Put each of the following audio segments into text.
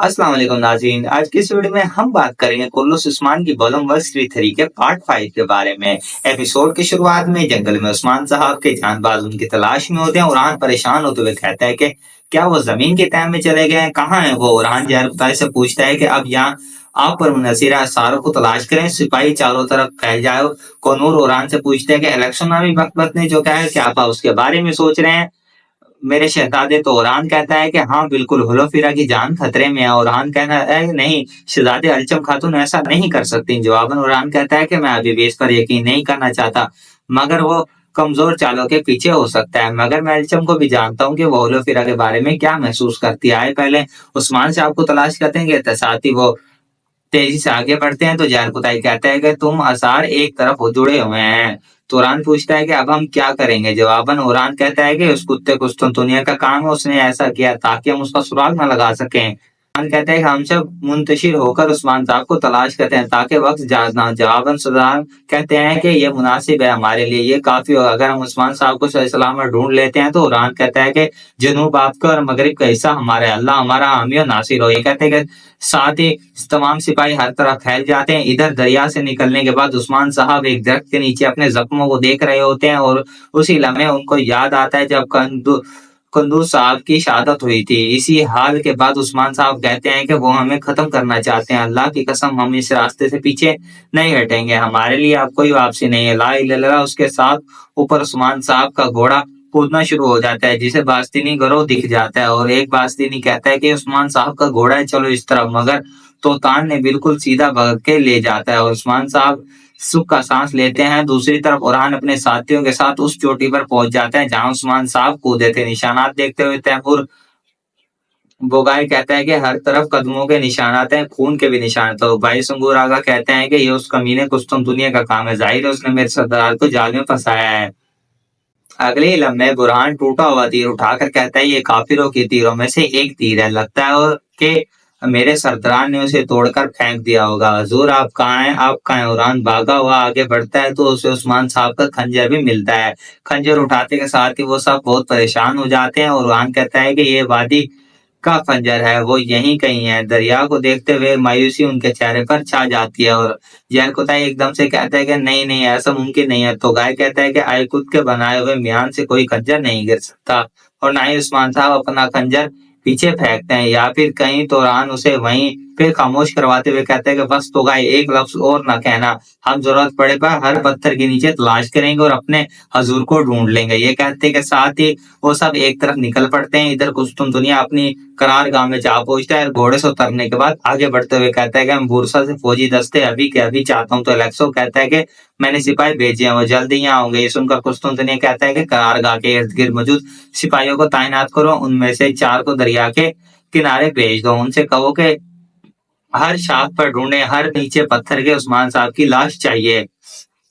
अस्सलाम वालेकुम नाज़रीन। आज की इस वीडियो में हम बात करेंगे कुर्रस उस्मान की बॉलम वर्क 3 के पार्ट 5 के बारे में। एपिसोड की शुरुआत में जंगल में उस्मान साहब के जानबाज उनकी तलाश में होते हैं। उरहान परेशान होते हुए कहता है कि क्या वो जमीन के तह में चले गए हैं? कहाँ है वो? उरहान जहर कुताई से पूछता है कि अब यहाँ आप पर मुनहसिर सारों को तलाश करें, सिपाही चारों तरफ फैल जाओ। कोनूर उरहान से पूछते हैं कि इलेक्शन में वक्त ने जो कहा है क्या आप उसके बारे में सोच रहे हैं मेरे शहजादे? तो ओरान कहता है कि हाँ बिल्कुल, हुलोफिरा की जान खतरे में है। ओरान कहता है नहीं, शहजादे अलचम खातून ऐसा नहीं कर सकती। जवाबन ओरान कहता है कि मैं अभी भी इस पर यकीन नहीं करना चाहता, मगर वो कमजोर चालों के पीछे हो सकता है। मगर मैं अलचम को भी जानता हूँ कि वो हुलोफिरा के बारे में क्या महसूस करती है। आए पहले उस्मान से आपको तलाश करते हैं कि साथ ही वो तेजी से आगे बढ़ते हैं। तो जहर कुताई कहता है कि तुम आसार एक तरफ हो जुड़े हुए हैं। तुरान पूछता है कि अब हम क्या करेंगे? जवाबन उरान कहता है कि उस कुत्ते को दुनिया का काम है, उसने ऐसा किया ताकि हम उसका सुराग न लगा सकें। उस्मान कहता है कि हम सब मुंतशिर होकर उस्मान साहब को तलाश करते हैं ताकि वक्त जाग ना हो। जवाबन सुदान कहते हैं कि ये मुनासिब है हमारे लिए, ये काफी होगा अगर हम उस्मान साहब को सही सलामत ढूंढ लेते हैं। तो उरान कहता है कि जनूब आपका और मगरिब का हिस्सा हमारा है, अल्लाह हमारा हामी और नासिर हो। ये कहते हैं कि साथ ही तमाम सिपाही हर तरफ फैल जाते हैं। इधर दरिया से निकलने के बाद उस्मान साहब एक दरख्त के नीचे अपने जख्मों को देख रहे होते हैं और उसी लम्हे उनको याद आता है जब कंदूज साहब की शहादत हुई थी। इसी हाल के बाद उस्मान साहब कहते हैं कि वो हमें खत्म करना चाहते हैं। अल्लाह की कसम, हम इस रास्ते से पीछे नहीं हटेंगे, हमारे लिए अब कोई वापसी नहीं है। ला इलाहा इल्लल्लाह। उसके साथ ऊपर उस्मान साहब का घोड़ा कूदना शुरू हो जाता है, जिसे बास्तीनी गरोह दिख जाता है और एक बास्तीनी कहता है कि उस्मान साहब का घोड़ा है, चलो इस तरफ। मगर तोतान ने बिल्कुल सीधा भगा के ले जाता है और उस्मान साहब सुख का सांस लेते हैं। दूसरी तरफ उरहान अपने साथियों के साथ उस चोटी पर पहुंच जाते हैं जहां उस्मान साहब कूदे थे। निशानात देखते हुए तैमूर बोगाई कहता है कि हर तरफ कदमों के निशानात हैं, खून के भी निशान। तो भाई संगूर आगा कहते हैं कि ये उस कमीने कुस्तुम दुनिया का काम है, जाहिर है उसने मेरे सरदार को जाल में फंसाया है। अगले ही लम्हे बुरहान टूटा हुआ तीर उठाकर कहता है ये काफिरों के तीरों में से एक तीर है, लगता है और कि मेरे सरदार ने उसे तोड़कर फेंक दिया होगा। हजूर आप कहाँ हैं? आप कहाँ हैं? उरहान भागा हुआ आगे बढ़ता है तो उसे उस्मान साहब का खंजर भी मिलता है। खंजर उठाते के साथ ही वो सब बहुत परेशान हो जाते हैं और उरहान कहता है कि ये वादी का खंजर है, वो यहीं कहीं है। दरिया को देखते हुए मायूसी उनके चेहरे पर छा जाती है और जहर कुताई एकदम से कहता है कि नहीं नहीं, ऐसा मुमकिन नहीं है। तो गाय कहता है कि आय खुद के बनाए हुए म्यान से कोई खंजर नहीं गिर सकता और ना ही उस्मान साहब अपना खंजर पीछे फेंकते हैं या फिर कहीं। तो रान उसे वहीं पे खामोश करवाते हुए कहते हैं कि बस तो गाय, एक लफ्ज और न कहना, हम जरूरत पड़े पर हर पत्थर के नीचे तलाश करेंगे और अपने हजूर को ढूंढ लेंगे। ये कहते हैं कि साथ ही वो सब एक तरफ निकल पड़ते हैं। इधर कुस्तुम दुनिया अपनी करार गांव में जा पहुंचता है और घोड़े से उतरने के बाद आगे बढ़ते हुए कहता है कि हम बुरसा से फौजी दस्ते अभी के अभी चाहता हूँ। तो एलेक्सो कहता है कि मैंने सिपाही भेजे हैं, वो जल्दी यहाँ होंगे। ये सुनकर कुस्तुम दुनिया कहता है कि करार गाह के इर्द गिर्द मौजूद सिपाहियों को तैनात करो, उनमें से 4 को दरिया के किनारे भेज दो। उनसे कहो कि हर शाख पर ढूंढे, हर नीचे पत्थर के उस्मान साहब की लाश चाहिए।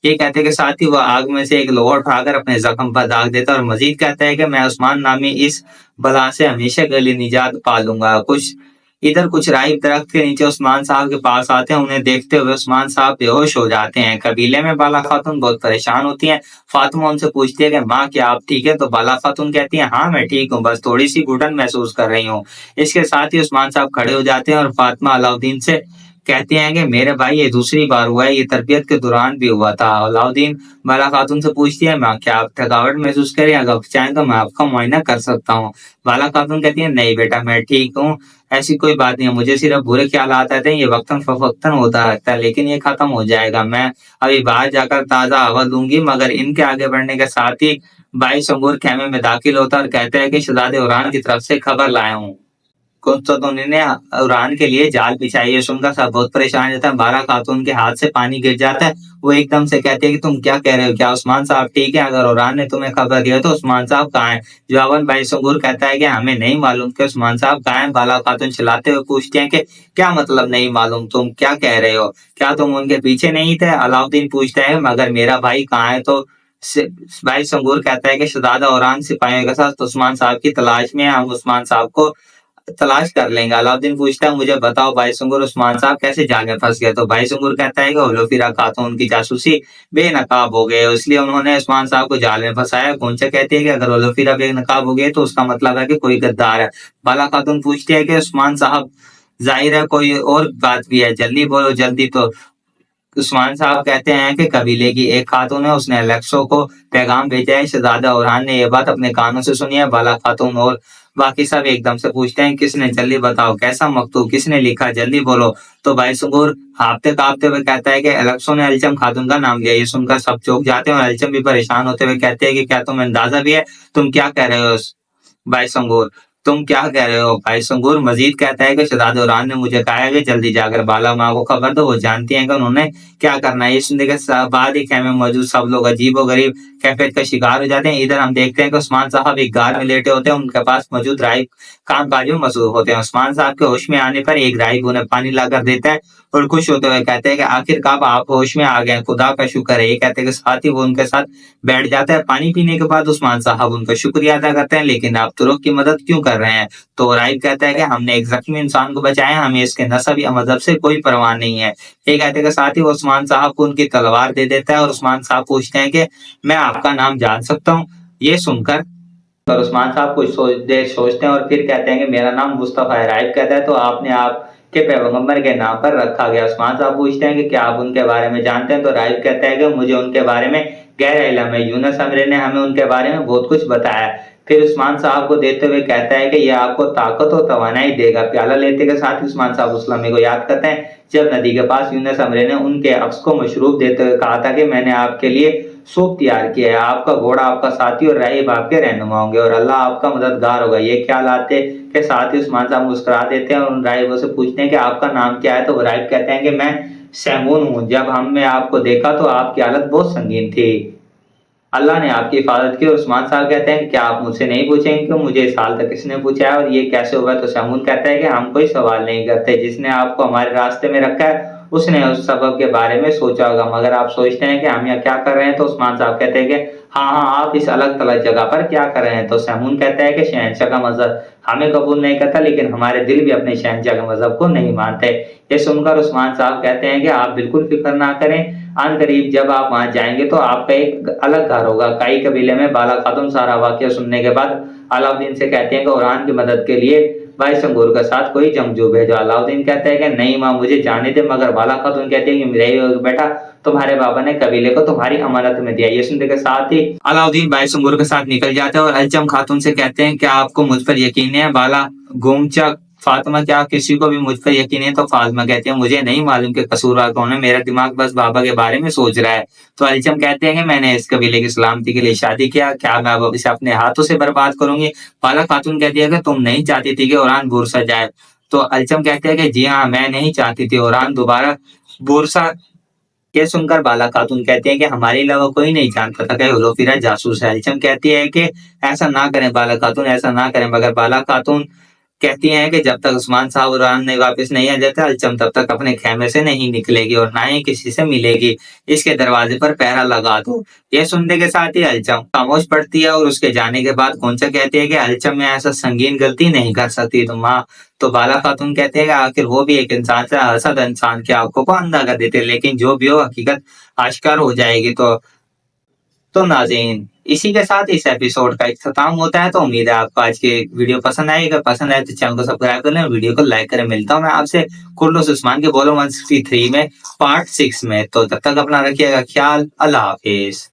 ये कहते के साथ ही वह आग में से एक लोहा उठाकर अपने जख्म पर दाग देता है और मजीद कहता है कि मैं उस्मान नामी इस बला से हमेशा के लिए निजात पा लूंगा। कुछ राही दरख्त के नीचे उस्मान साहब के पास आते हैं। उन्हें देखते हुए उस्मान साहब बेहोश हो जाते हैं। कबीले में बाला खातून बहुत परेशान होती हैं। फातिमा उनसे पूछती है कि माँ क्या आप ठीक है? तो बाला खातून कहती है हाँ मैं ठीक हूँ, बस थोड़ी सी घुटन महसूस कर रही हूँ। इसके साथ ही उस्मान साहब खड़े हो जाते हैं और फातिमा अलाउद्दीन से कहती हैं कि मेरे भाई ये दूसरी बार हुआ है, ये तरबियत के दौरान भी हुआ था। अलाउद्दीन बाला खातून से पूछती है माँ क्या आप थकावट महसूस करें? अगर चाहें तो मैं आपका मुआयना कर सकता हूँ। बाला खातून कहती है नहीं बेटा मैं ठीक हूँ, ऐसी कोई बात नहीं है, मुझे सिर्फ बुरे ख्यालात आते हैं, ये वक्तन फवक्तन होता रहता है लेकिन ये खत्म हो जाएगा। मैं अभी बाहर जाकर ताज़ा हवा लूंगी। मगर इनके आगे बढ़ने के साथ ही भाई संगूर खेमे में दाखिल होता है और कहते हैं कि शहजादे उरान की तरफ से खबर लाया हूँ। कुत्तों ने उड़ान के लिए जाल बिछाई है। सुनकर सब बहुत परेशान रहता है। बाला खातून के हाथ से पानी गिर जाता है। वो एकदम से कहती है कि तुम क्या कह रहे हो? क्या उस्मान साहब ठीक है? अगर उड़ान ने तुम्हें खबर दिया तो उस्मान साहब कहाँ हैं? जवाबन भाई संगूर कहता है कि हमें नहीं मालूम कि उस्मान साहब कहाँ हैं। बाला खातून चिल्लाते हुए पूछते हैं कि क्या मतलब नहीं मालूम? तुम क्या कह रहे हो? क्या तुम उनके पीछे नहीं थे? अलाउद्दीन पूछता है मगर मेरा भाई कहाँ है? तो भाई संगूर कहता है कि शहजादा औरान सिपाहियों के साथ उस्मान साहब की तलाश में है, हम उस्मान साहब को तलाश कर लेंगे। अलाउद्दीन पूछता है मुझे बताओ भाई सुंगुर, उस्मान साहब कैसे जाल में फंस गए? तो भाई सुंगुर कहता है कि होलोफिरा खातून की जासूसी बेनकाब हो गए, इसलिए उन्होंने उस्मान साहब को जाल में फंसाया। गुंचा कहती है कि अगर होलोफिरा बेनकाब हो गए तो उसका मतलब है कि कोई गद्दार है। बाला खातून पूछती है कि उस्मान साहब ज़ाहिर है कोई और बात भी है, जल्दी बोलो जल्दी। तो उस्मान साहब कहते हैं कि कबीले की एक खातून है, उसने एलेक्सो को पैगाम भेजा है। शहजादा ओरहान ने यह बात अपने कानों से सुनी है। बाला खातून और बाकी सब एकदम से पूछते हैं किसने, जल्दी बताओ कैसा मकतूब, किसने लिखा, जल्दी बोलो। तो भाई सुंगूर हाँफते कांपते हुए कहता है कि एलेक्सो ने अलचम खातून का नाम लिया। ये सुनकर सब चौंक जाते हैं और अलचम भी परेशान होते हुए कहते हैं कि क्या तुम्हें अंदाजा भी है तुम क्या कह रहे हो भाई संगूर, तुम क्या कह रहे हो? भाई संगूर मजीद कहता है कि शहजाद उरान ने मुझे कहा है कि जल्दी जाकर बाला माँ को खबर दो, वो जानती हैं कि उन्होंने क्या करना है। ये सुनने के बाद ही खेमे में मौजूद सब लोग अजीब और गरीब कैफियत का शिकार हो जाते हैं। इधर हम देखते हैं कि उस्मान साहब एक गार में लेटे होते हैं, उनके पास मौजूद राहिब कामकाज में मसरूफ होते हैं। उस्मान साहब के होश में आने पर एक राहिब उन्हें पानी लाकर देता है और खुश होते हुए कहते हैं कि आखिरकार आप होश में आ गए, खुदा का शुक्र है। ये कहते हैं कि साथ ही वो उनके साथ बैठ जाता है। पानी पीने के बाद उस्मान साहब उनका शुक्रिया अदा करते हैं, लेकिन आप तुरुक की मदद क्यों कर रहे हैं? तो राइब कहता है कि हमने एक जख्मी इंसान को बचाया, हमें इसके नस्ब या मजहब से कोई परवाह नहीं है। ये कहते हैं कि साथ ही वो उस्मान साहब को उनकी तलवार दे देता है और उस्मान साहब पूछते हैं कि मैं आपका नाम जान सकता हूँ? ये सुनकर और उस्मान साहब कुछ देर सोचते हैं और फिर कहते हैं कि मेरा नाम मुस्तफा है। राइब कहता है तो आपने आपके पैगंबर के नाम पर रखा गया। उस्मान साहब पूछते हैं कि क्या आप उनके बारे में जानते हैं? तो राइब कहता है कि मुझे उनके बारे में गहरा इल्म है, यूनुस अमीर ने हमें उनके बारे में बहुत कुछ बताया। फिर उस्मान साहब को देते हुए कहता है कि यह आपको ताकत और तवानाई देगा। प्याला लेते के साथ ही उस्मान साहब उस लम्हे को याद करते हैं जब नदी के पास यूनुस अमीर ने उनके अक्स को मशरूब देते हुए कहा था कि मैंने आपके लिए सूप तैयार किया है, आपका घोड़ा आपका साथी और राहिब आपके रहनुमा होंगे और अल्लाह आपका मददगार होगा। ये ख्याल आते के साथ ही उस्मान साहब मुस्कुरा देते हैं और उन राहिबों से पूछते हैं कि आपका नाम क्या है? तो वो राहिब कहते हैं कि मैं सैमून हूँ, जब हमने आपको देखा तो आपकी हालत बहुत संगीन थी, अल्लाह ने आपकी हिफाजत की। और उस्मान साहब कहते हैं क्या आप मुझसे नहीं पूछेंगे कि मुझे इस हाल तक किसने पूछा है और ये कैसे हुआ? तो सैमून कहता है कि हम कोई सवाल नहीं करते, जिसने आपको हमारे रास्ते में रखा है उसने उस सबब के बारे में सोचा होगा, मगर आप सोचते हैं कि हम यहाँ क्या कर रहे हैं? तो उस्मान साहब कहते हैं कि हाँ, आप इस अलग थलग जगह पर क्या कर रहे हैं? तो सैमून कहता है कि शहंशाह का मजहब हमें कबूल नहीं करता, लेकिन हमारे दिल भी अपने शहंशाह के मजहब को नहीं मानते। ये सुनकर उस्मान साहब कहते हैं कि आप बिल्कुल फिक्र ना करें, आन करीब जब आप वहां जाएंगे तो आपका एक अलग घर होगा। काई कबीले में बाला खातून सारा वाकया सुनने के बाद अलाउद्दीन से कहते हैं कि ओरान की मदद के लिए भाई संगूर के साथ कोई जंगजू भेजो। अलाउद्दीन कहता है कि नहीं माँ, मुझे जाने दे। मगर बाला खातून कहते हैं कि मेरे बेटा, तुम्हारे बाबा ने कबीले को तुम्हारी अमानत में दिया। ये सुनने के साथ ही अलाउद्दीन भाई संगूर के साथ निकल जाते हैं और अलचम खातून से कहते हैं क्या आपको मुझ पर यकीन है? बाला गोमचा फातिमा, क्या किसी को भी मुझ पर यकीन है? तो फातिमा कहती है मुझे नहीं मालूम कि कसूरवार कौन है, मेरा दिमाग बस बाबा के बारे में सोच रहा है। तो अलचम कहते हैं कि मैंने इस कबीले की सलामती के लिए शादी किया, क्या मैं अब इसे अपने हाथों से बर्बाद करूंगी? बाला खातून कहती है कि तुम नहीं चाहती थी कि ओरान बुरसा जाए। तो अलचम कहते हैं कि जी हाँ, मैं नहीं चाहती थी ओरान दोबारा बुरसा। ये सुनकर बाला खातून कहते हैं कि हमारे अलावा कोई नहीं जानता था कि हुलोफिरा जासूस है। अलचम कहती है कि ऐसा ना करें बाला खातून, ऐसा ना करें। मगर बाला खातून कहती हैं कि जब तक उस्मान साहब उरान नहीं वापस नहीं आ जाता, अलचम तब तक अपने खेमे से नहीं निकलेगी और ना ही किसी से मिलेगी। इसके दरवाजे पर पहरा लगा दो। ये सुनने के साथ ही अलचम खामोश पड़ती है और उसके जाने के बाद गोंचा कहती है कि अलचम में ऐसा संगीन गलती नहीं कर सकती तुम माँ। तो बाला खातून कहते हैं कि आखिर वो भी एक इंसान से हसद इंसान की आंखों को अंधा कर देते, लेकिन जो भी हो हकीकत आश्कार हो जाएगी। तो नाज़रीन, इसी के साथ इस एपिसोड का इख्तिताम होता है। तो उम्मीद है आपको आज की वीडियो पसंद आई। अगर पसंद आए तो चैनल को सब्सक्राइब कर लें, वीडियो को लाइक करें। मिलता हूं मैं आपसे कुर्रतुल उस्मान के बोलो 163 में पार्ट 6 में। तो तब तक अपना रखिएगा ख्याल। अल्लाह हाफिज।